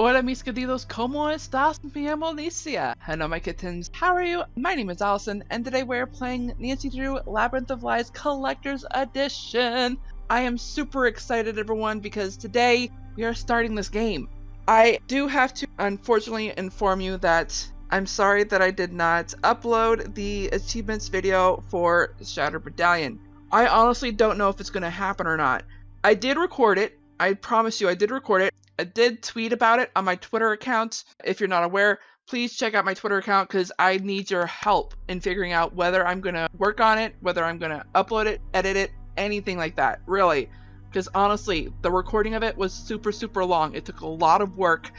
Hola mis queridos, ¿cómo estás? Me llamo Alicia. Hello my kittens, how are you? My name is Allison, and today we're playing Nancy Drew Labyrinth of Lies Collector's Edition. I am super excited everyone because today we are starting this game. I do have to unfortunately inform you that I'm sorry that I did not upload the achievements video for Shattered Medallion. I honestly don't know if it's going to happen or not. I did record it. I promise you I did record it. I did tweet about it on my Twitter account. If you're not aware, please check out my Twitter account because I need your help in figuring out whether I'm going to work on it, whether I'm going to upload it, edit it, anything like that, really. Because honestly, the recording of it was super long. It took a lot of work.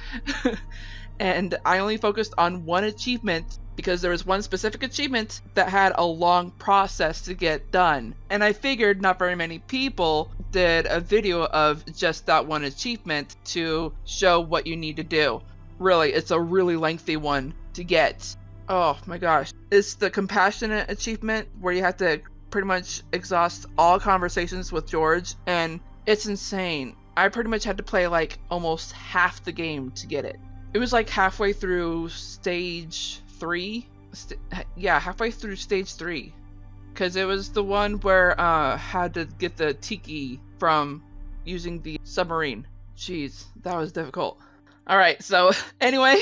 And I only focused on one achievement because there was one specific achievement that had a long process to get done. And I figured not very many people did a video of just that one achievement to show what you need to do. Really, it's a really lengthy one to get. Oh my gosh. It's the compassionate achievement where you have to pretty much exhaust all conversations with George, and it's insane. I pretty much had to play like almost half the game to get it. It was like halfway through stage 3. Yeah, halfway through stage 3. Because it was the one where had to get the tiki from using the submarine. Jeez, that was difficult. Alright, so anyway,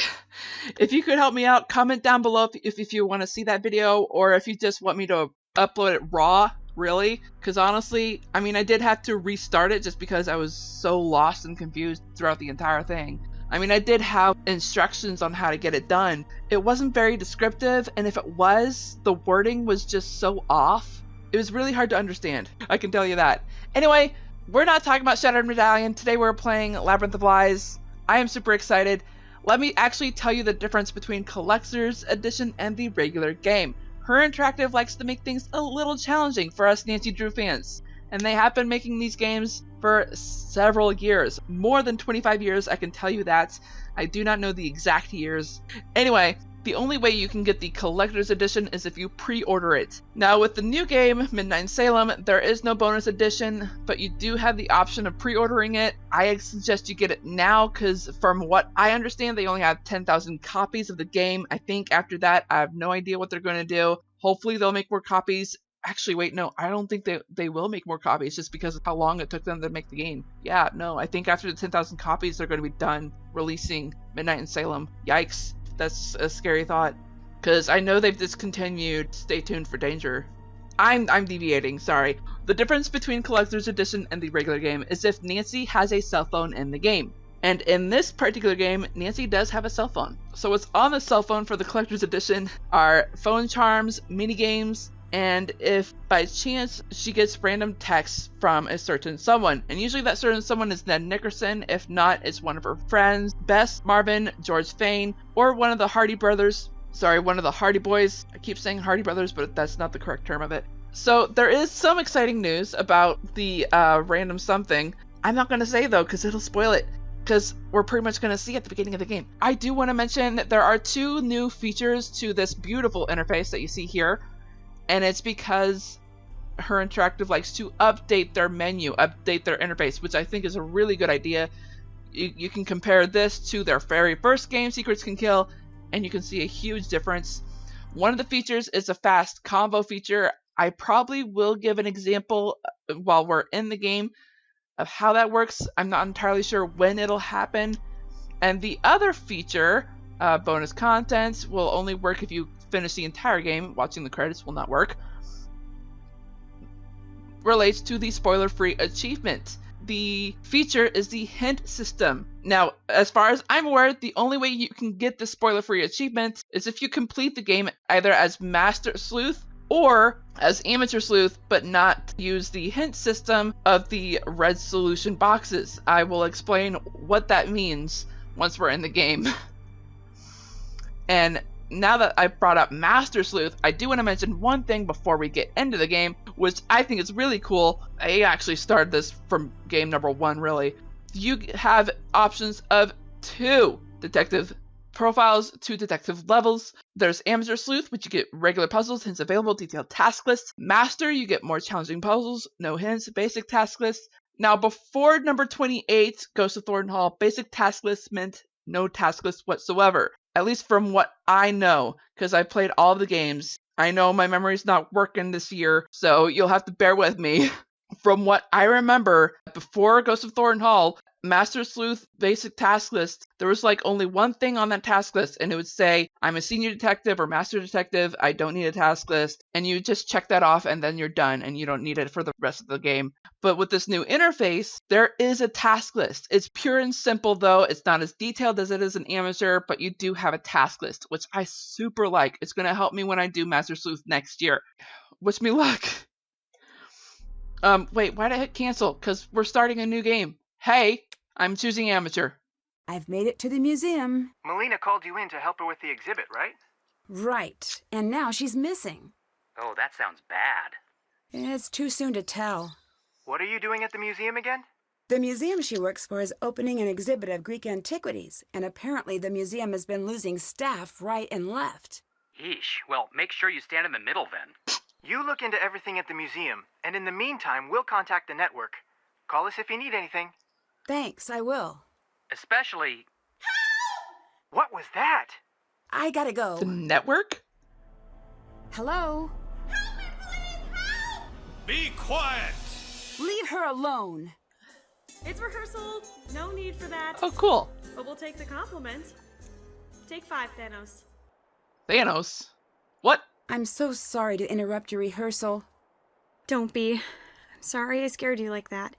if you could help me out, comment down below if you want to see that video, or if you just want me to upload it raw, really. Because honestly, I mean, I did have to restart it just because I was so lost and confused throughout the entire thing. I mean, I did have instructions on how to get it done. It wasn't very descriptive, and if it was, the wording was just so off. It was really hard to understand, I can tell you that. Anyway, we're not talking about Shattered Medallion. Today we're playing Labyrinth of Lies. I am super excited. Let me actually tell you the difference between Collector's Edition and the regular game. Her Interactive likes to make things a little challenging for us Nancy Drew fans. And they have been making these games for several years. More than 25 years, I can tell you that. I do not know the exact years. Anyway, the only way you can get the Collector's Edition is if you pre-order it. Now with the new game, Midnight in Salem, there is no bonus edition, but you do have the option of pre-ordering it. I suggest you get it now because from what I understand, they only have 10,000 copies of the game. I think after that, I have no idea what they're going to do. Hopefully they'll make more copies. Actually, wait, no, I don't think they will make more copies just because of how long it took them to make the game. Yeah, no, I think after the 10,000 copies, they're going to be done releasing Midnight in Salem. Yikes, that's a scary thought. Because I know they've discontinued Stay Tuned for Danger. I'm deviating, sorry. The difference between Collector's Edition and the regular game is if Nancy has a cell phone in the game. And in this particular game, Nancy does have a cell phone. So what's on the cell phone for the Collector's Edition are phone charms, mini games, and if by chance she gets random texts from a certain someone, and usually that certain someone is Ned Nickerson, if not it's one of her friends, Bess, Marvin, George Fane, or one of the Hardy brothers. Sorry, one of the Hardy boys. I keep saying Hardy brothers, but that's not the correct term of it. So there is some exciting news about the random something. I'm not going to say though because it'll spoil it, because we're pretty much going to see at the beginning of the game. I do want to mention that there are 2 new features to this beautiful interface that you see here. And it's because Her Interactive likes to update their menu, update their interface, which I think is a really good idea. You can compare this to their very first game, Secrets Can Kill, and you can see a huge difference. One of the features is a fast combo feature. I probably will give an example while we're in the game of how that works. I'm not entirely sure when it'll happen. And the other feature, bonus content, will only work if you finish the entire game. Watching the credits will not work. Relates to the spoiler-free achievement. The feature is the hint system. Now, as far as I'm aware, the only way you can get the spoiler-free achievement is if you complete the game either as Master Sleuth or as Amateur Sleuth, but not use the hint system of the red solution boxes. I will explain what that means once we're in the game. And now that I've brought up Master Sleuth, I do want to mention one thing before we get into the game, which I think is really cool. I actually started this from game number 1, really. You have options of 2 detective profiles, 2 detective levels. There's Amateur Sleuth, which you get regular puzzles, hints available, detailed task lists. Master, you get more challenging puzzles, no hints, basic task lists. Now, before number 28, Ghost of Thornton Hall, basic task lists meant no task list whatsoever. At least from what I know, because I played all the games. I know my memory's not working this year, so you'll have to bear with me. From what I remember, before Ghost of Thornhall, Master Sleuth basic task list, there was like only one thing on that task list, and it would say, I'm a senior detective or master detective, I don't need a task list, and you just check that off and then you're done, and you don't need it for the rest of the game. But with this new interface, there is a task list. It's pure and simple though, it's not as detailed as it is in Amateur, but you do have a task list, which I super like. It's going to help me when I do Master Sleuth next year. Wish me luck. Wait, why'd I hit cancel? Because we're starting a new game. Hey, I'm choosing Amateur. I've made it to the museum. Melina called you in to help her with the exhibit, right? Right. And now she's missing. Oh, that sounds bad. It's too soon to tell. What are you doing at the museum again? The museum she works for is opening an exhibit of Greek antiquities, and apparently the museum has been losing staff right and left. Yeesh. Well, make sure you stand in the middle then. You look into everything at the museum, and in the meantime, we'll contact the network. Call us if you need anything. Thanks, I will. Especially... What was that? I gotta go. The network? Hello? Help me, please! Help! Be quiet! Leave her alone. It's rehearsal. No need for that. Oh, cool. But we'll take the compliment. Take 5, Thanos. Thanos? What? I'm so sorry to interrupt your rehearsal. Don't be. I'm sorry I scared you like that.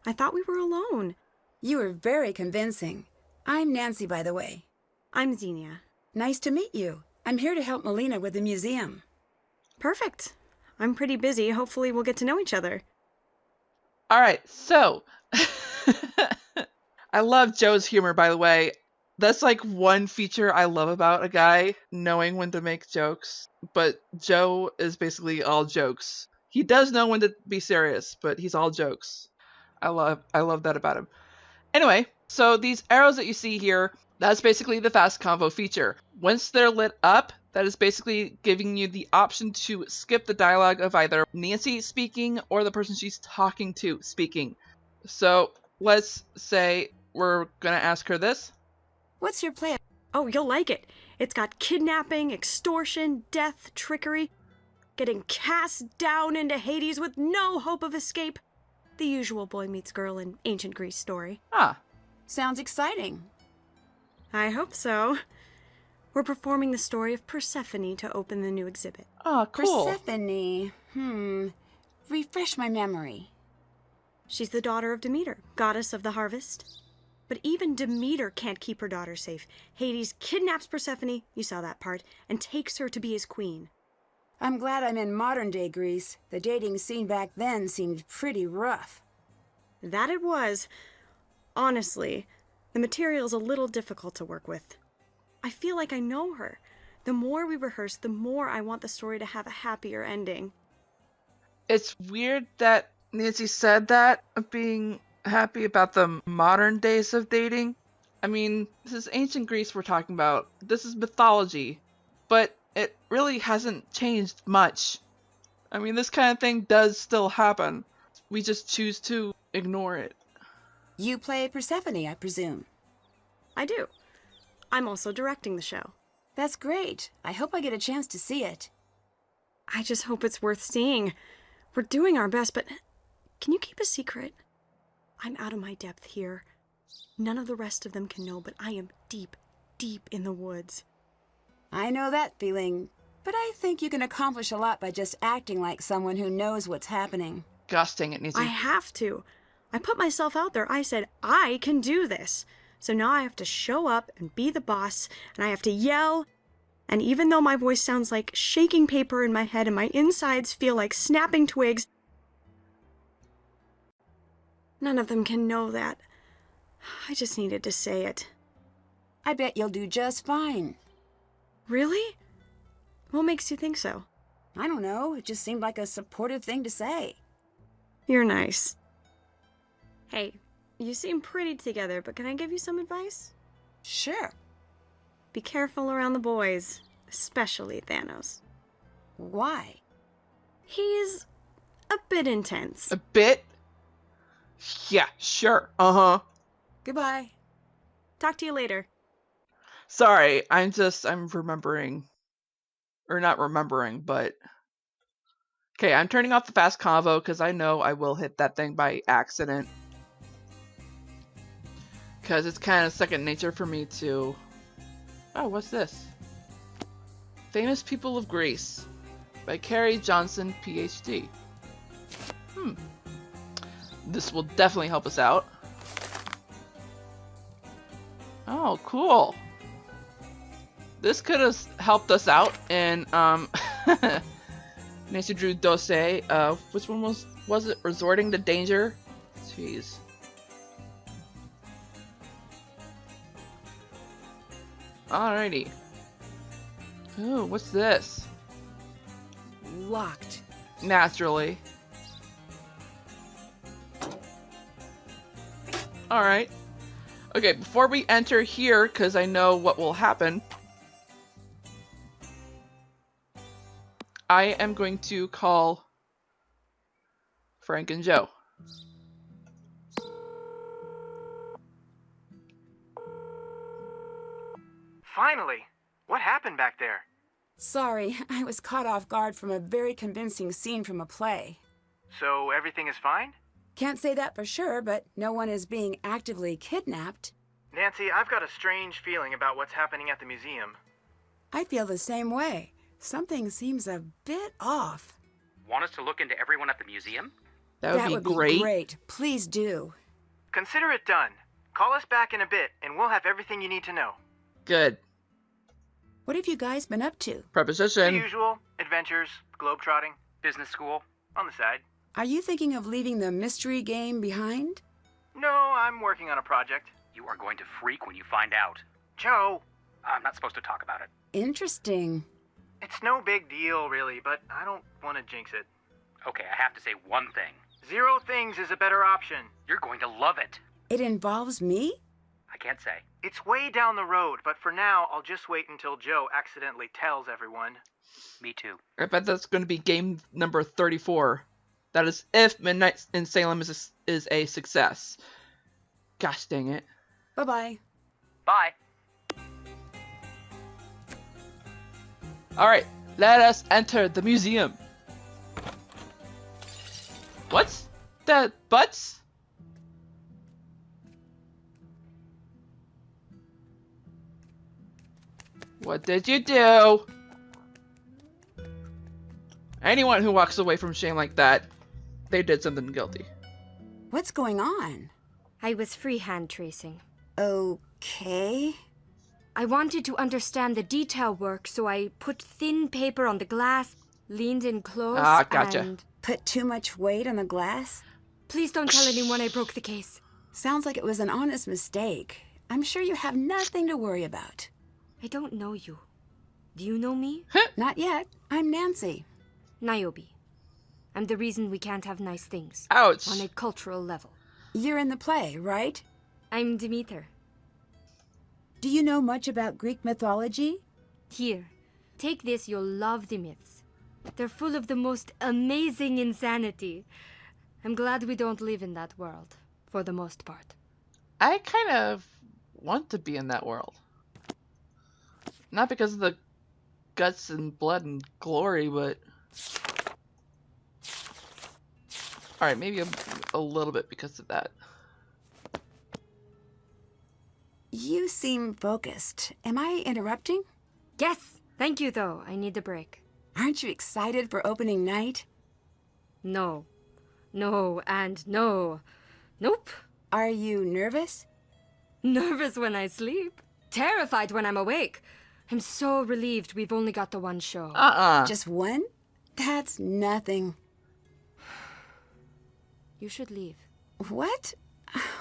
I thought we were alone. You were very convincing. I'm Nancy, by the way. I'm Xenia. Nice to meet you. I'm here to help Melina with the museum. Perfect. I'm pretty busy. Hopefully we'll get to know each other. All right, so I love Joe's humor, by the way. That's like one feature I love about a guy, knowing when to make jokes. But Joe is basically all jokes. He does know when to be serious, but he's all jokes. I love that about him. Anyway, so these arrows that you see here, that's basically the fast convo feature. Once they're lit up, that is basically giving you the option to skip the dialogue of either Nancy speaking or the person she's talking to speaking. So let's say we're gonna ask her this. What's your plan? Oh, you'll like it. It's got kidnapping, extortion, death, trickery, getting cast down into Hades with no hope of escape. The usual boy meets girl in ancient Greece story. Ah, Sounds exciting. I hope so. We're performing the story of Persephone to open the new exhibit. oh, cool. Persephone. Refresh my memory. She's the daughter of Demeter, goddess of the harvest. But even Demeter can't keep her daughter safe. Hades kidnaps Persephone, you saw that part, and takes her to be his queen. I'm glad I'm in modern-day Greece. The dating scene back then seemed pretty rough. That it was. Honestly, the material's a little difficult to work with. I feel like I know her. The more we rehearse, the more I want the story to have a happier ending. It's weird that Nancy said that, of being happy about the modern days of dating. I mean, this is ancient Greece we're talking about. This is mythology. But it really hasn't changed much. I mean, this kind of thing does still happen. We just choose to ignore it. You play Persephone, I presume. I do. I'm also directing the show. That's great. I hope I get a chance to see it. I just hope it's worth seeing. We're doing our best, but can you keep a secret? I'm out of my depth here. None of the rest of them can know, but I am deep, deep in the woods. I know that feeling, but I think you can accomplish a lot by just acting like someone who knows what's happening. Gosh dang it, Nancy. I have to. I put myself out there. I said, I can do this. So now I have to show up and be the boss, and I have to yell. And even though my voice sounds like shaking paper in my head and my insides feel like snapping twigs, none of them can know that. I just needed to say it. I bet you'll do just fine. Really? What makes you think so? I don't know. It just seemed like a supportive thing to say. You're nice. Hey, you seem pretty together, but can I give you some advice? Sure. Be careful around the boys, especially Thanos. Why? He's a bit intense. A bit? Yeah, sure. Uh-huh. Goodbye. Talk to you later. Sorry, I'm remembering. Or not remembering, but... Okay, I'm turning off the fast convo because I know I will hit that thing by accident. Because it's kind of second nature for me to... Oh, what's this? Famous People of Greece by Carrie Johnson, PhD. This will definitely help us out. Oh, cool. This could have helped us out in Nancy Drew dossier. Which one was it? Resorting to danger? Jeez. Alrighty. Ooh, what's this? Locked. Naturally. Alright. Okay, before we enter here, because I know what will happen, I am going to call Frank and Joe. Finally! What happened back there? Sorry, I was caught off guard from a very convincing scene from a play. So everything is fine? Can't say that for sure, but no one is being actively kidnapped. Nancy, I've got a strange feeling about what's happening at the museum. I feel the same way. Something seems a bit off. Want us to look into everyone at the museum? That would be great. Great. Please do. Consider it done. Call us back in a bit, and we'll have everything you need to know. Good. What have you guys been up to? The Preposition. usual. Adventures, globetrotting, Business school? on the side. Are you thinking of leaving the mystery game behind? No, I'm working on a project. You are going to freak when you find out. Joe, I'm not supposed to talk about it. Interesting. it's no big deal, really, but I don't want to jinx it. Okay, I have to say one thing. 0 things is a better option. You're going to love it. It involves me? I can't say. It's way down the road, but for now, I'll just wait until Joe accidentally tells everyone. Me too. I bet that's going to be game number 34. That is if Midnight in Salem is a success. Gosh dang it. Bye-bye. Bye. Alright, let us enter the museum. What's that? Butts? What did you do? Anyone who walks away from shame like that, they did something guilty. What's going on? I was freehand tracing. Okay. I wanted to understand the detail work, so I put thin paper on the glass, leaned in close, gotcha. and... Put too much weight on the glass? Please don't tell anyone I broke the case. Sounds like it was an honest mistake. I'm sure you have nothing to worry about. I don't know you. Do you know me? Not yet. I'm Nancy. Niobe. I'm the reason we can't have nice things. Ouch. On a cultural level. You're in the play, right? I'm Demeter. Do you know much about Greek mythology? Here, take this, you'll love the myths. They're full of the most amazing insanity. I'm glad we don't live in that world, for the most part. I kind of want to be in that world. Not because of the guts and blood and glory, but... Alright, maybe a little bit because of that. You seem focused. Am I interrupting? Yes! Thank you, though. I need a break. Aren't you excited for opening night? No. No, and no. Nope. Are you nervous? Nervous when I sleep. Terrified when I'm awake. I'm so relieved we've only got the one show. Just one? That's nothing. You should leave. What?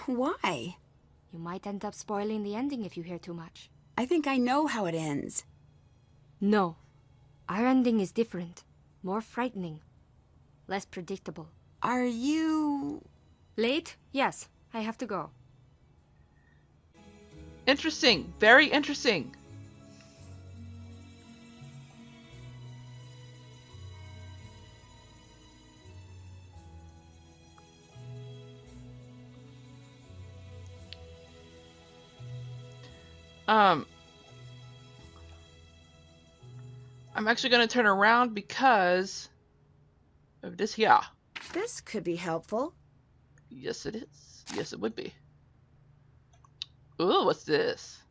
Why? You might end up spoiling the ending if you hear too much. I think I know how it ends. No. Our ending is different. More frightening. Less predictable. Are you... Late? Yes. I have to go. Interesting. Very interesting. I'm actually going to turn around because of this here. This could be helpful. Yes, it is. Yes, it would be. Ooh, what's this?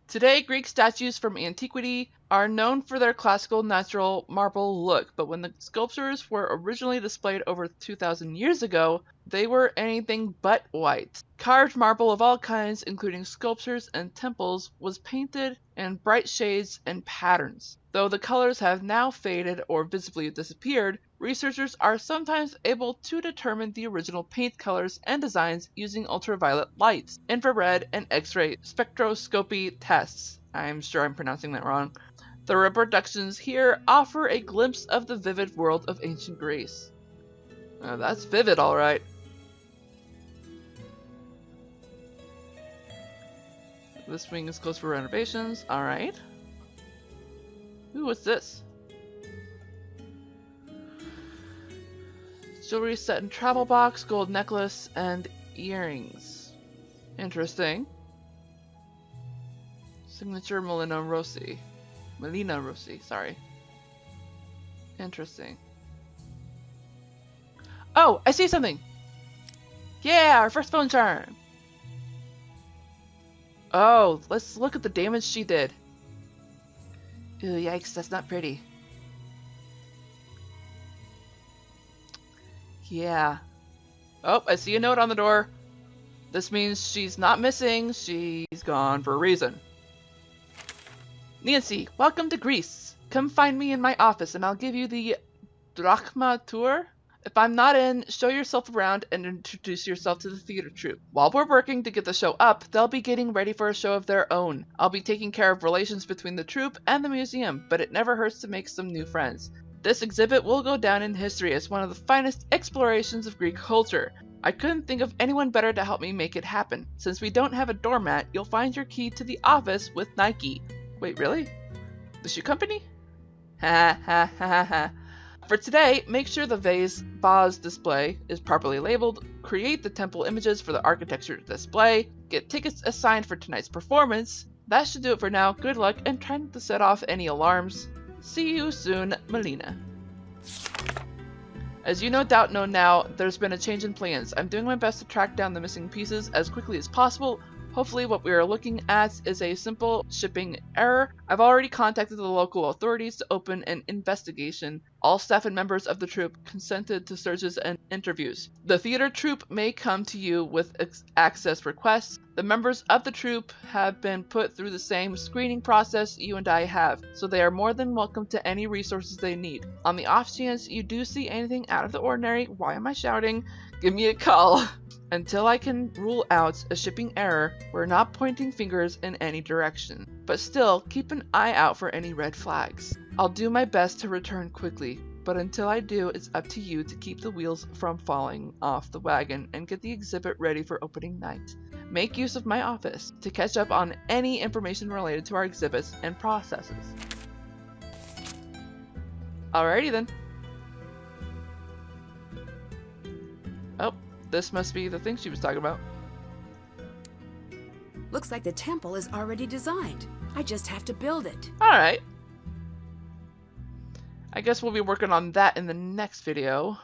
Today, Greek statues from antiquity are known for their classical natural marble look, but when the sculptures were originally displayed over 2,000 years ago, they were anything but white. Carved marble of all kinds, including sculptures and temples, was painted in bright shades and patterns. Though the colors have now faded or visibly disappeared, researchers are sometimes able to determine the original paint colors and designs using ultraviolet lights, infrared, and X-ray spectroscopy tests. I'm sure I'm pronouncing that wrong. The reproductions here offer a glimpse of the vivid world of ancient Greece. That's vivid, all right. This wing is closed for renovations. All right. Ooh, what's this? Jewelry set in travel box, gold necklace, and earrings. Interesting. Signature Melina Rossi, sorry. Interesting. Oh, I see something! Yeah, our first phone charm! Oh, let's look at the damage she did. Ooh, yikes, that's not pretty. Yeah. Oh, I see a note on the door. This means she's not missing, she's gone for a reason. Nancy, welcome to Greece. Come find me in my office and I'll give you the drachma tour. If I'm not in, show yourself around and introduce yourself to the theater troupe. While we're working to get the show up, they'll be getting ready for a show of their own. I'll be taking care of relations between the troupe and the museum, but it never hurts to make some new friends. This exhibit will go down in history as one of the finest explorations of Greek culture. I couldn't think of anyone better to help me make it happen. Since we don't have a doormat, you'll find your key to the office with Nike. Wait, really? The shoe company? Ha ha ha ha ha. For today, make sure the vase display is properly labeled, create the temple images for the architecture display, get tickets assigned for tonight's performance. That should do it for now. Good luck and try not to set off any alarms. See you soon, Melina. As you no doubt know now, there's been a change in plans. I'm doing my best to track down the missing pieces as quickly as possible. Hopefully what we are looking at is a simple shipping error. I've already contacted the local authorities to open an investigation. All staff and members of the troupe consented to searches and interviews. The theater troupe may come to you with access requests. The members of the troupe have been put through the same screening process you and I have, so they are more than welcome to any resources they need. On the off chance you do see anything out of the ordinary, why am I shouting? Give me a call. Until I can rule out a shipping error, we're not pointing fingers in any direction. But still, keep an eye out for any red flags. I'll do my best to return quickly, but until I do, it's up to you to keep the wheels from falling off the wagon and get the exhibit ready for opening night. Make use of my office to catch up on any information related to our exhibits and processes. Alrighty then. Oh. This must be the thing she was talking about. Looks like the temple is already designed. I just have to build it. Alright. I guess we'll be working on that in the next video.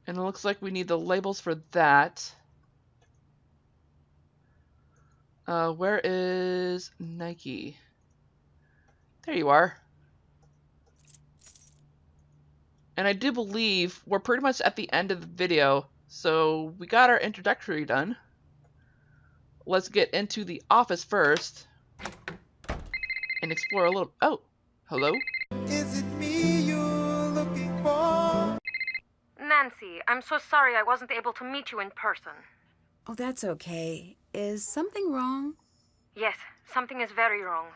And it looks like we need the labels for that. Where is Nike? There you are. And I do believe we're pretty much at the end of the video, so we got our introductory done. Let's get into the office first and explore a little. Oh, hello? Is it me you're looking for? Nancy, I'm so sorry I wasn't able to meet you in person. Oh, that's okay. Is something wrong? Yes, something is very wrong.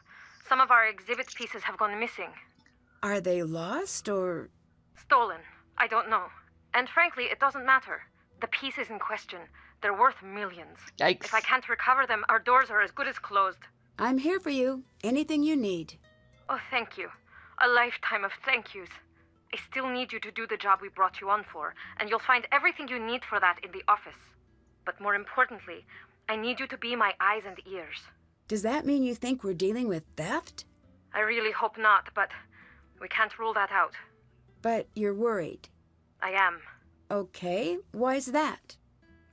Some of our exhibit pieces have gone missing. Are they lost or... Stolen. I don't know. And frankly, it doesn't matter. The pieces in question, they're worth millions. Yikes. If I can't recover them, our doors are as good as closed. I'm here for you. Anything you need. Oh, thank you. A lifetime of thank yous. I still need you to do the job we brought you on for, and you'll find everything you need for that in the office. But more importantly, I need you to be my eyes and ears. Does that mean you think we're dealing with theft? I really hope not, but we can't rule that out. But you're worried. I am. Okay, why's that?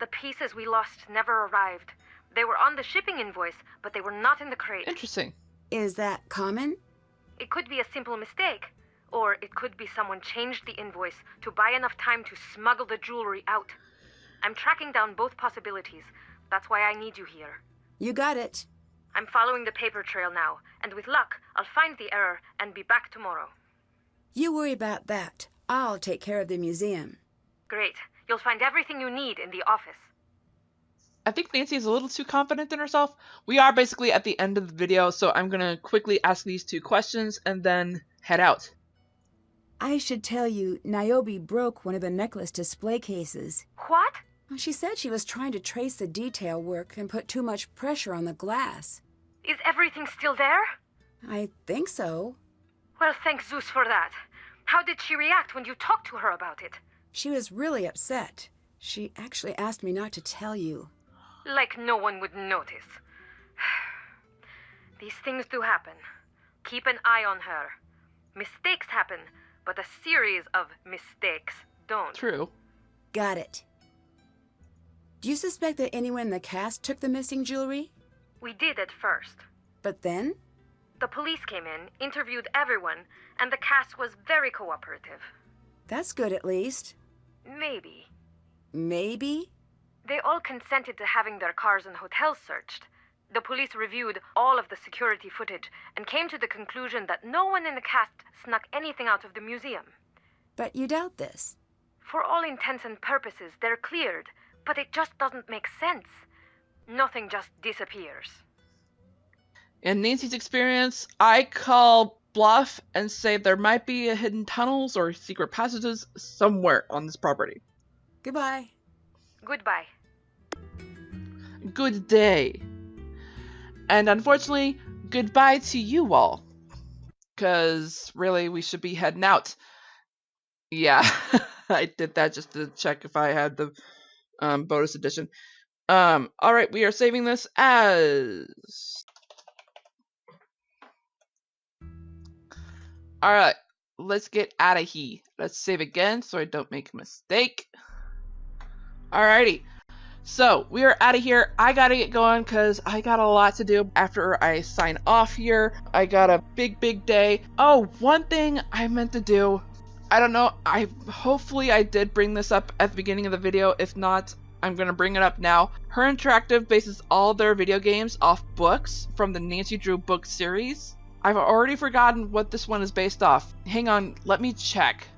The pieces we lost never arrived. They were on the shipping invoice, but they were not in the crate. Interesting. Is that common? It could be a simple mistake, or it could be someone changed the invoice to buy enough time to smuggle the jewelry out. I'm tracking down both possibilities. That's why I need you here. You got it. I'm following the paper trail now, and with luck, I'll find the error and be back tomorrow. You worry about that. I'll take care of the museum. Great. You'll find everything you need in the office. I think Nancy is a little too confident in herself. We are basically at the end of the video, so I'm going to quickly ask these 2 questions and then head out. I should tell you, Niobe broke one of the necklace display cases. What? She said she was trying to trace the detail work and put too much pressure on the glass. Is everything still there? I think so. Well, thank Zeus for that. How did she react when you talked to her about it? She was really upset. She actually asked me not to tell you. Like no one would notice. These things do happen. Keep an eye on her. Mistakes happen, but a series of mistakes don't. True. Got it. Do you suspect that anyone in the cast took the missing jewelry? We did at first. But then? The police came in, interviewed everyone, and the cast was very cooperative. That's good at least. Maybe. Maybe? They all consented to having their cars and hotels searched. The police reviewed all of the security footage and came to the conclusion that no one in the cast snuck anything out of the museum. But you doubt this. For all intents and purposes, they're cleared, but it just doesn't make sense. Nothing just disappears. In Nancy's experience, I call bluff and say there might be hidden tunnels or secret passages somewhere on this property. Goodbye. Goodbye. Good day. And unfortunately, goodbye to you all. Because really, we should be heading out. Yeah, I did that just to check if I had the bonus edition. Alright, we are saving this as... Alright, let's get out of here. Let's save again so I don't make a mistake. Alrighty, so we are out of here. I gotta get going because I got a lot to do after I sign off here. I got a big day. Oh, one thing I meant to do. I don't know. Hopefully I did bring this up at the beginning of the video. If not, I'm gonna bring it up now. Her Interactive bases all their video games off books from the Nancy Drew book series. I've already forgotten what this one is based off. Hang on, let me check.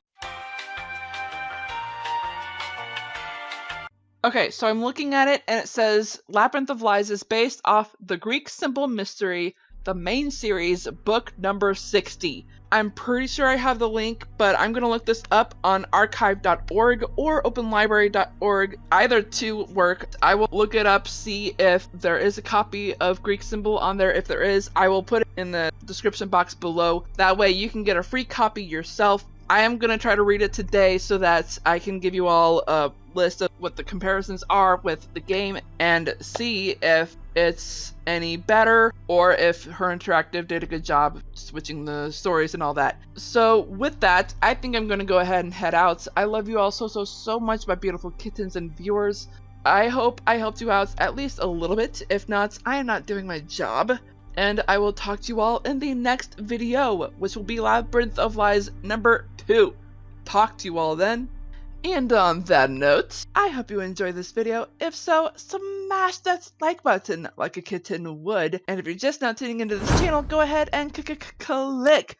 Okay, so I'm looking at it and it says Labyrinth of Lies is based off the Greek Simple Mystery, the main series, book number 60. I'm pretty sure I have the link, but I'm going to look this up on archive.org or openlibrary.org. Either two work. I will look it up, see if there is a copy of Greek Symbol on there. If there is, I will put it in the description box below. That way you can get a free copy yourself. I am going to try to read it today so that I can give you all a list of what the comparisons are with the game and see if it's any better or if Her Interactive did a good job switching the stories and all that. So with that, I think I'm going to go ahead and head out. I love you all so much, my beautiful kittens and viewers. I hope I helped you out at least a little bit. If not, I am not doing my job. And I will talk to you all in the next video, which will be Labyrinth of Lies number 2. Talk to you all then. And on that note, I hope you enjoyed this video. If so, smash that like button like a kitten would. And if you're just now tuning into this channel, go ahead and click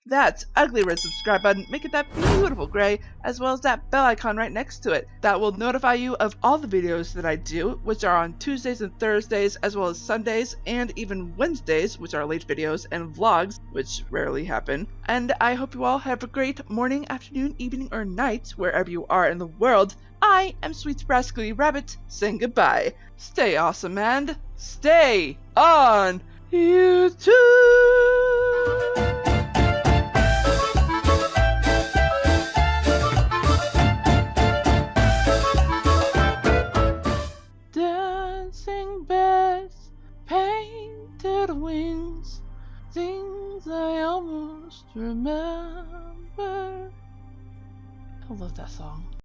that ugly red subscribe button, make it that beautiful gray, as well as that bell icon right next to it. That will notify you of all the videos that I do, which are on Tuesdays and Thursdays, as well as Sundays, and even Wednesdays, which are late videos, and vlogs, which rarely happen. And I hope you all have a great morning, afternoon, evening, or night, wherever you are in the world. I am Sweet Rascally Rabbit, saying goodbye. Stay awesome and stay on YouTube! Dancing bears, painted wings, Things I almost remember. I love that song.